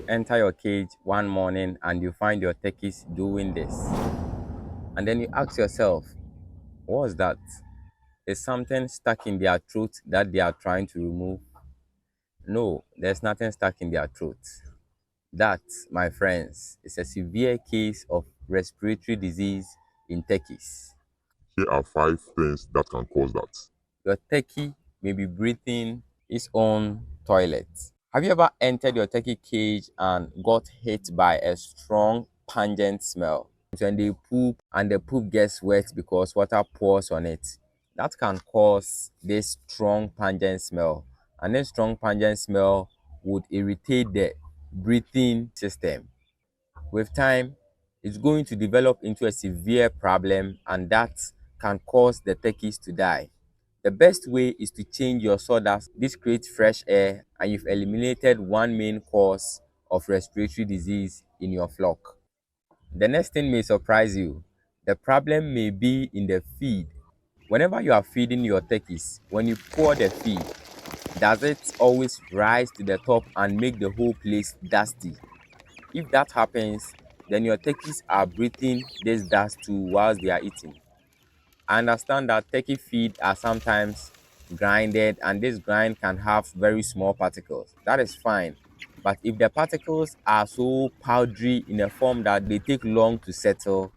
enter your cage one morning and you find your turkeys doing this. And then you ask yourself, what's that? Is something stuck in their throat that they are trying to remove? No, there's nothing stuck in their throat. That, my friends, is a severe case of respiratory disease in turkeys. Here are five things that can cause that. Your turkey may be breathing its own toilet. Have you ever entered your turkey cage and got hit by a strong, pungent smell? When they poop and the poop gets wet because water pours on it, that can cause this strong, pungent smell. And this strong, pungent smell would irritate the breathing system. With time, it's going to develop into a severe problem, and that can cause the turkeys to die. The best way is to change your sawdust. This creates fresh air, and you've eliminated one main cause of respiratory disease in your flock. The next thing may surprise you. The problem may be in the feed. Whenever you are feeding your turkeys, when you pour the feed, does it always rise to the top and make the whole place dusty? If that happens, then your turkeys are breathing this dust too whilst they are eating. I understand that turkey feed are sometimes grinded and this grind can have very small particles. That is fine. But if the particles are so powdery in a form that they take long to settle,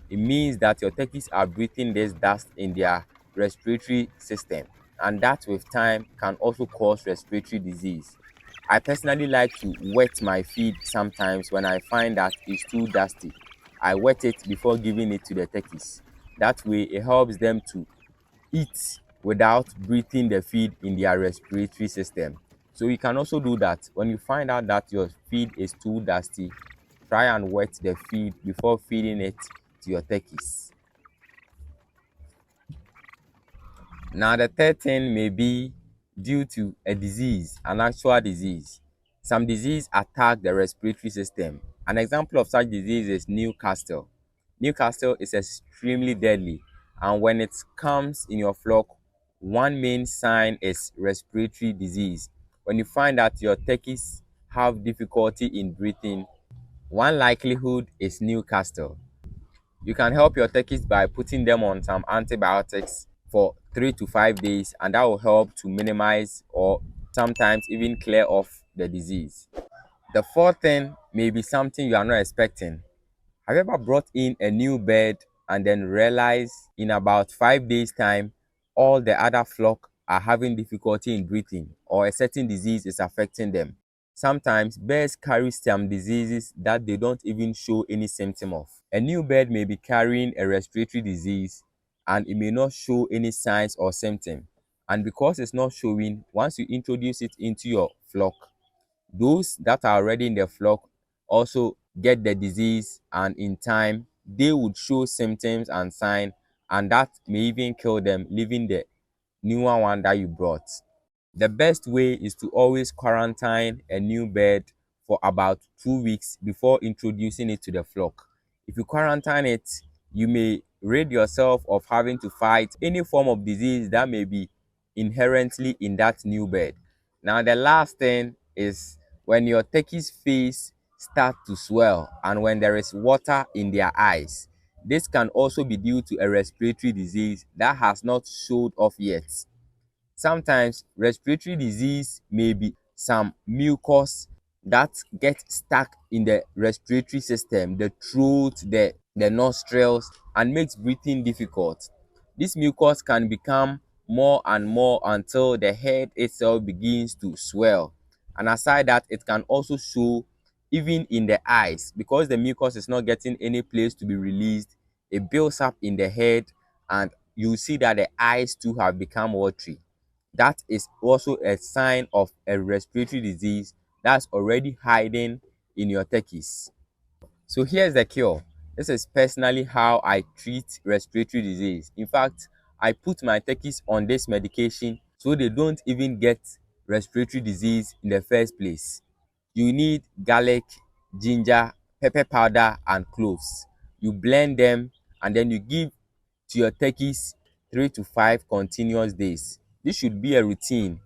it means that your turkeys are breathing this dust in their respiratory system. And that with time can also cause respiratory disease. I personally like to wet my feed sometimes when I find that it's too dusty. I wet it before giving it to the turkeys. That way, it helps them to eat without breathing the feed in their respiratory system. So you can also do that. When you find out that your feed is too dusty, try and wet the feed before feeding it to your turkeys. Now, the third thing may be due to a disease, an actual disease. Some disease attack the respiratory system. An example of such disease is Newcastle. Newcastle is extremely deadly, and when it comes in your flock, one main sign is respiratory disease. When you find that your turkeys have difficulty in breathing, one likelihood is Newcastle. You can help your turkeys by putting them on some antibiotics for 3 to 5 days, and that will help to minimize or sometimes even clear off the disease. The fourth thing may be something you are not expecting. Have you ever brought in a new bird and then realize in about 5 days' time, all the other flock are having difficulty in breathing or a certain disease is affecting them? Sometimes birds carry some diseases that they don't even show any symptom of. A new bird may be carrying a respiratory disease and it may not show any signs or symptom. And because it's not showing, once you introduce it into your flock, those that are already in the flock also get the disease, and in time they would show symptoms and signs, and that may even kill them, leaving the newer one that you brought. The best way is to always quarantine a new bird for about 2 weeks before introducing it to the flock. If you quarantine it, you may rid yourself of having to fight any form of disease that may be inherently in that new bird. Now, the last thing is when your turkey's face start to swell and when there is water in their eyes. This can also be due to a respiratory disease that has not showed off yet. Sometimes respiratory disease may be some mucus that get stuck in the respiratory system, the throat, the nostrils, and makes breathing difficult. This mucus can become more and more until the head itself begins to swell. And aside that, it can also show even in the eyes because the mucus is not getting any place to be released. It builds up in the head, and you see that the eyes too have become watery. That is also a sign of a respiratory disease that's already hiding in your turkeys. So here's the cure. This is personally how I treat respiratory disease. In fact, I put my turkeys on this medication so they don't even get respiratory disease in the first place. You need garlic, ginger, pepper powder, and cloves. You blend them and then you give to your turkeys 3 to 5 continuous days. This should be a routine.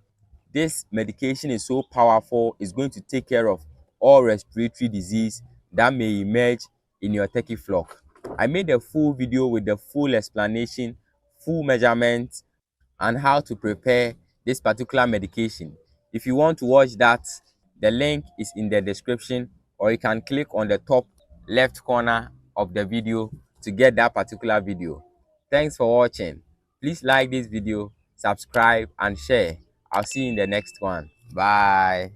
This medication is so powerful, it's going to take care of or respiratory disease that may emerge in your turkey flock. I made a full video with the full explanation, full measurements, and how to prepare this particular medication. If you want to watch that, the link is in the description, or you can click on the top left corner of the video to get that particular video. Thanks for watching. Please like this video, subscribe, and share. I'll see you in the next one. Bye.